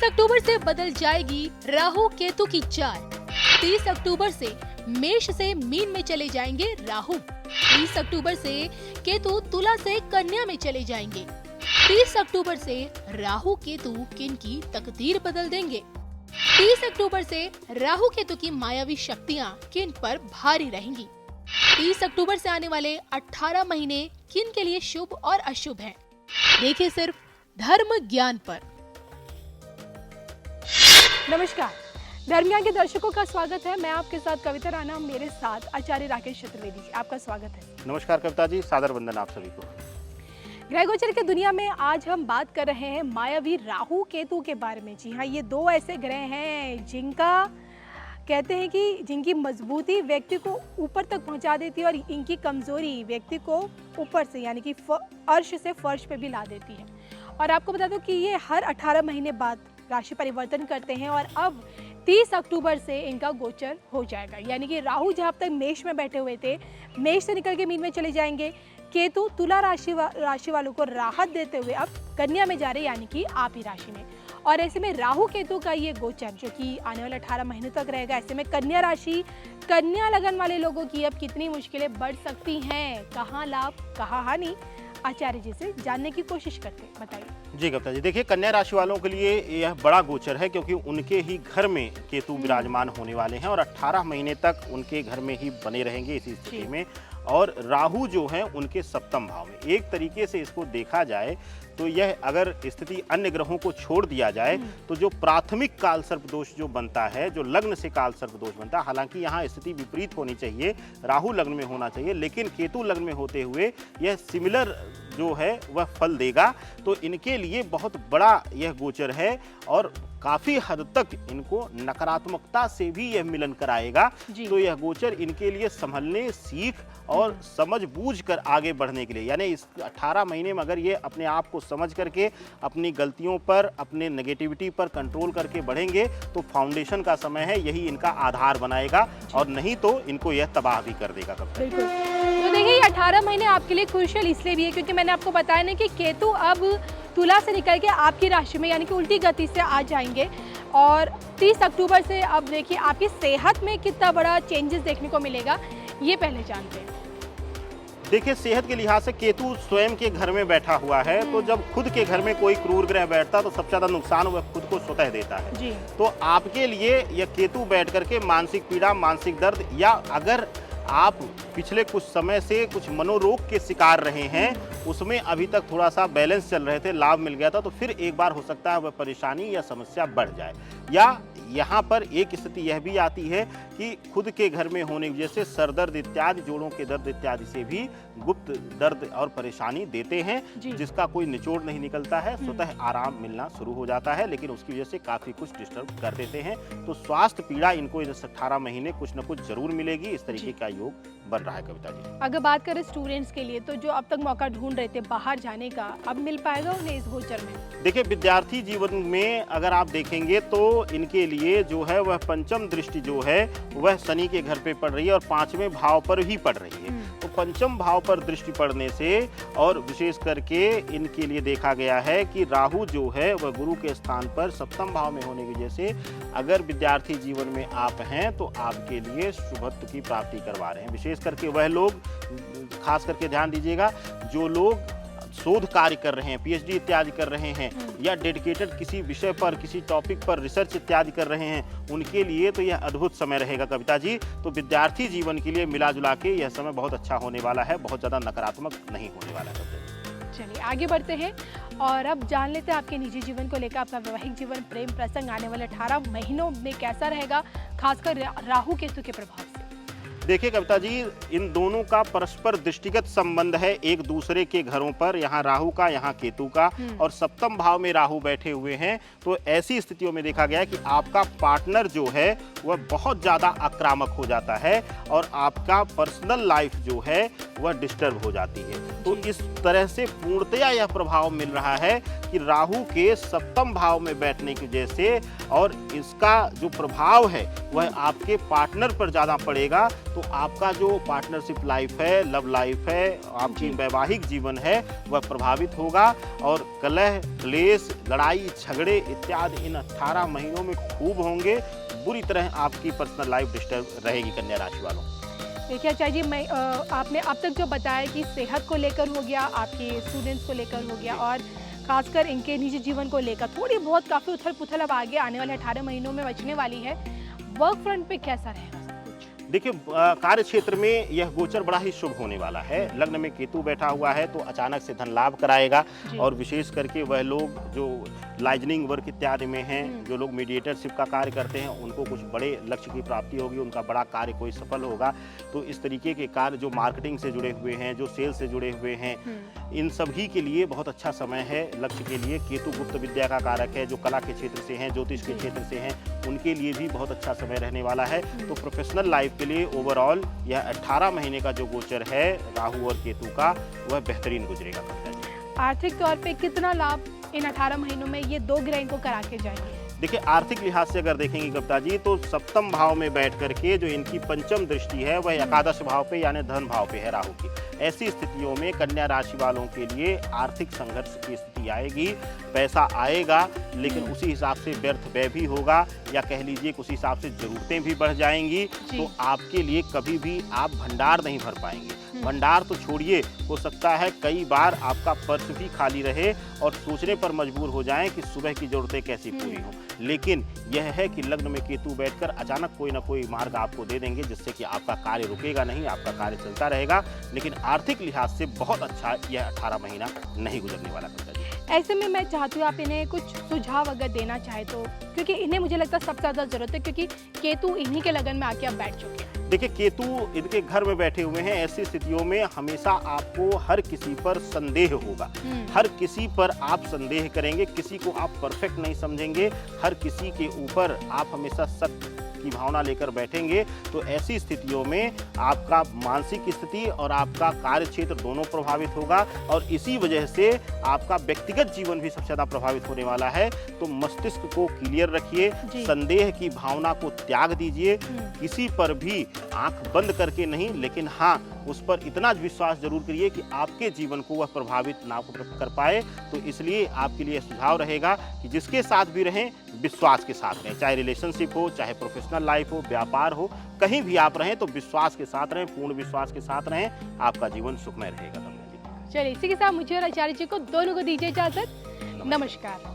अक्टूबर से बदल जाएगी राहु केतु की चाल। 30 अक्टूबर से मेष से मीन में चले जाएंगे राहु। 30 अक्टूबर से केतु तुला से कन्या में चले जाएंगे। 30 अक्टूबर से राहु केतु किन की तकदीर बदल देंगे। 30 अक्टूबर से राहु केतु की मायावी शक्तियाँ किन पर भारी रहेंगी। 30 अक्टूबर से आने वाले 18 महीने किन के लिए शुभ और अशुभ हैं। देखिए सिर्फ धर्म ज्ञान पर। नमस्कार, धर्म ज्ञान के दर्शकों का स्वागत है। मैं आपके साथ कविता राणा, मेरे साथ आचार्य राकेश चतुर्वेदी जी। आपका स्वागत है। नमस्कार कविता जी, सादर वंदन आप सभी को। ग्रह गोचर की दुनिया में आज हम बात कर रहे हैं मायावी राहु केतु के बारे में। जी हाँ, ये दो ऐसे ग्रह हैं जिनका कहते हैं कि जिनकी मजबूती व्यक्ति को ऊपर तक पहुंचा देती है और इनकी कमजोरी व्यक्ति को ऊपर से यानी कि अर्श से फर्श पे भी ला देती है। और आपको बता दूं कि ये हर 18 महीने बाद राशि परिवर्तन करते हैं और अब 30 अक्टूबर से इनका गोचर हो जाएगा। यानी कि राहु जहाँ तक मेष में बैठे हुए थे, मेष से निकल के मीन में चले जाएंगे। केतु तुला राशि वालों को राहत देते हुए अब कन्या में जा रहे, यानी कि आप ही राशि में। और ऐसे में राहु केतु का ये गोचर जो कि आने वाले 18 महीने तक रहेगा। ऐसे में कन्या राशि, कन्या लगन वाले लोगों की अब कितनी मुश्किलें बढ़ सकती हैं, कहाँ लाभ कहाँ हानि, आचार्य जी से जानने की कोशिश करते हैं। बताइए जी कविता जी, देखिए कन्या राशि वालों के लिए यह बड़ा गोचर है क्योंकि उनके ही घर में केतु विराजमान होने वाले हैं और 18 महीने तक उनके घर में ही बने रहेंगे इसी स्थिति में। और राहु जो है उनके सप्तम भाव में। एक तरीके से इसको देखा जाए तो यह अगर स्थिति अन्य ग्रहों को छोड़ दिया जाए तो जो प्राथमिक काल सर्प दोष जो बनता है, जो लग्न से काल सर्प दोष बनता है, हालांकि यहाँ स्थिति विपरीत होनी चाहिए, राहु लग्न में होना चाहिए, लेकिन केतु लग्न में होते हुए यह सिमिलर जो है वह फल देगा। तो इनके लिए बहुत बड़ा यह गोचर है और काफी हद तक इनको नकारात्मकता से भी यह मिलन कराएगा। तो यह गोचर इनके लिए संभलने, सीख और समझ बूझ कर आगे बढ़ने के लिए, यानी इस 18 महीने में अगर ये अपने आप को समझ करके अपनी गलतियों पर, अपने नेगेटिविटी पर कंट्रोल करके बढ़ेंगे तो फाउंडेशन का समय है, यही इनका आधार बनाएगा और नहीं तो इनको यह तबाह भी कर देगा। बिल्कुल। तो देखिए, ये 18 महीने आपके लिए क्रूशियल इसलिए भी है क्योंकि मैंने आपको बताया ना कि केतु अब तुला से निकल के आपकी राशि में यानी कि उल्टी गति से आ जाएंगे। और 30 अक्टूबर से अब देखिए आपकी सेहत में कितना बड़ा चेंजेस देखने को मिलेगा, ये पहले जानते हैं। देखिए, सेहत के लिहाज से केतु स्वयं के घर में बैठा हुआ है, तो जब खुद के घर में कोई क्रूर ग्रह बैठता तो सबसे ज्यादा नुकसान वह खुद को स्वतः देता है जी। तो आपके लिए यह केतु बैठ करके मानसिक पीड़ा, मानसिक दर्द, या अगर आप पिछले कुछ समय से कुछ मनोरोग के शिकार रहे हैं, उसमें अभी तक थोड़ा सा बैलेंस चल रहे थे, लाभ मिल गया था, तो फिर एक बार हो सकता है वह परेशानी या समस्या बढ़ जाए। या यहाँ पर एक स्थिति यह भी आती है कि खुद के घर में होने की वजह से सर दर्द इत्यादि, जोड़ों के दर्द इत्यादि से भी गुप्त दर्द और परेशानी देते हैं, जिसका कोई निचोड़ नहीं निकलता है, स्वतः आराम मिलना शुरू हो जाता है, लेकिन उसकी वजह से काफी कुछ डिस्टर्ब कर देते हैं। तो स्वास्थ्य पीड़ा इनको इस 18 महीने कुछ न कुछ जरूर मिलेगी, इस तरीके का योग बन रहा है कविता जी। अगर बात करें स्टूडेंट्स के लिए, तो जो अब तक मौका ढूंढ रहे थे बाहर जाने का, अब मिल पाएगा उन्हें इस गोचर में? देखिए, विद्यार्थी जीवन में अगर आप देखेंगे तो इनके लिए जो है वह पंचम दृष्टि जो है वह शनि के घर पे पड़ रही है और 5वें भाव पर ही पड़ रही है। तो पंचम भाव पर दृष्टि पड़ने से और विशेष करके इनके लिए देखा गया है कि राहु जो है वह गुरु के स्थान पर सप्तम भाव में होने की वजह से अगर विद्यार्थी जीवन में आप हैं तो आपके लिए शुभत्व की प्राप्ति करवा रहे हैं। विशेष करके वह लोग, खास करके ध्यान दीजिएगा, जो लोग शोध कार्य कर रहे हैं, पीएचडी इत्यादि कर रहे हैं, या डेडिकेटेड किसी विषय पर, किसी टॉपिक पर रिसर्च इत्यादि कर रहे हैं, उनके लिए तो यह अद्भुत समय रहेगा कविता जी। तो विद्यार्थी जीवन के लिए मिला जुला के यह समय बहुत अच्छा होने वाला है, बहुत ज़्यादा नकारात्मक नहीं होने वाला है। चलिए आगे बढ़ते हैं और अब जान लेते हैं आपके निजी जीवन को लेकर, आपका वैवाहिक जीवन, प्रेम प्रसंग आने वाले 18 महीनों में कैसा रहेगा, खासकर राहु केतु के प्रभाव से। देखिए कविता जी, इन दोनों का परस्पर दृष्टिगत संबंध है एक दूसरे के घरों पर, यहाँ राहु का, यहाँ केतु का, और सप्तम भाव में राहु बैठे हुए हैं। तो ऐसी स्थितियों में देखा गया है कि आपका पार्टनर जो है वह बहुत ज़्यादा आक्रामक हो जाता है और आपका पर्सनल लाइफ जो है वह डिस्टर्ब हो जाती है। तो इस तरह से पूर्णतया यह प्रभाव मिल रहा है कि राहु के सप्तम भाव में बैठने की वजह से, और इसका जो प्रभाव है वह आपके पार्टनर पर ज़्यादा पड़ेगा तो आपका जो पार्टनरशिप लाइफ है, लव लाइफ है, आपकी वैवाहिक जीवन है, वह प्रभावित होगा और कलह, क्लेश, लड़ाई, झगड़े इत्यादि इन 18 महीनों में खूब होंगे। बुरी तरह आपकी पर्सनल लाइफ डिस्टर्ब रहेगी कन्या राशि वालों। देखिए आचार्य जी, मैं आपने अब तक जो बताया कि सेहत को लेकर हो गया, आपके स्टूडेंट्स को लेकर हो गया और खासकर इनके निजी जीवन को लेकर थोड़ी बहुत काफ़ी उथल पुथल अब आगे आने वाले 18 महीनों में बचने वाली है। वर्क फ्रंट पे कैसा रहेगा सब कुछ? देखिए, कार्य क्षेत्र में यह गोचर बड़ा ही शुभ होने वाला है। लग्न में केतु बैठा हुआ है तो अचानक से धन लाभ कराएगा और विशेष करके वह लोग जो लाइजनिंग वर्क इत्यादि में हैं, जो लोग मीडिएटरशिप का कार्य करते हैं, उनको कुछ बड़े लक्ष्य की प्राप्ति होगी, उनका बड़ा कार्य कोई सफल होगा। तो इस तरीके के कार्य जो मार्केटिंग से जुड़े हुए हैं, जो सेल्स से जुड़े हुए हैं, इन सभी के लिए बहुत अच्छा समय है। लक्ष्य के लिए केतु गुप्त विद्या का कारक है, जो कला के क्षेत्र से हैं, ज्योतिष के क्षेत्र से हैं, उनके लिए भी बहुत अच्छा समय रहने वाला है। तो प्रोफेशनल लाइफ के लिए ओवरऑल यह 18 महीने का जो गोचर है राहु और केतु का, वह बेहतरीन गुजरेगा। आर्थिक तौर पे कितना लाभ इन 18 महीनों में ये दो ग्रह को करा के जाएंगे? देखिए, आर्थिक लिहाज से अगर देखेंगे गुप्ता जी, तो सप्तम भाव में बैठ करके जो इनकी पंचम दृष्टि है वह एकादश भाव पे यानी धन भाव पे है राहु की। ऐसी स्थितियों में कन्या राशि वालों के लिए आर्थिक संघर्ष की स्थिति आएगी। पैसा आएगा लेकिन उसी हिसाब से व्यर्थ व्यय भी होगा, या कह लीजिए उसी हिसाब से जरूरतें भी बढ़ जाएंगी। तो आपके लिए कभी भी आप भंडार नहीं भर पाएंगे। भंडार तो छोड़िए, हो सकता है कई बार आपका पर्स भी खाली रहे और सोचने पर मजबूर हो जाएं कि सुबह की जरूरतें कैसी पूरी हों। लेकिन यह है कि लग्न में केतु बैठकर अचानक कोई ना कोई मार्ग आपको दे देंगे, जिससे कि आपका कार्य रुकेगा नहीं, आपका कार्य चलता रहेगा। लेकिन आर्थिक लिहाज से बहुत अच्छा यह 18 महीना नहीं गुजरने वाला गुप्ता जी। ऐसे में मैं चाहती हूँ आप इन्हें कुछ सुझाव अगर देना चाहे तो, क्योंकि इन्हें मुझे लगता है सबसे ज़्यादा जरूरत है, क्योंकि केतु इन्हीं के लगन में आके आप बैठ चुके हैं। देखिए, केतु इनके घर में बैठे हुए हैं। ऐसी स्थितियों में हमेशा आपको हर किसी पर संदेह होगा, हर किसी पर आप संदेह करेंगे, किसी को आप परफेक्ट नहीं समझेंगे, हर किसी के ऊपर आप हमेशा शक की भावना लेकर बैठेंगे। तो ऐसी स्थितियों में आपका मानसिक स्थिति और आपका कार्य क्षेत्र दोनों प्रभावित होगा और इसी वजह से आपका व्यक्तिगत जीवन भी सबसे ज़्यादा प्रभावित होने वाला है। तो मस्तिष्क को क्लियर रखिए, संदेह की भावना को त्याग दीजिए, किसी पर भी आंख बंद करके नहीं, लेकिन हाँ, उस पर इतना विश्वास जरूर करिए कि आपके जीवन को वह प्रभावित ना कर पाए। तो इसलिए आपके लिए सुझाव रहेगा कि जिसके साथ भी रहें, विश्वास के साथ रहें। चाहे रिलेशनशिप हो, चाहे प्रोफेशनल लाइफ हो, व्यापार हो, कहीं भी आप रहें तो विश्वास के साथ रहें, पूर्ण विश्वास के साथ रहें। आपका जीवन सुखमय रहेगा। चलिए, इसी के साथ मुझे और आचार्य जी को दोनों को दीजिए इजाजत। नमस्कार।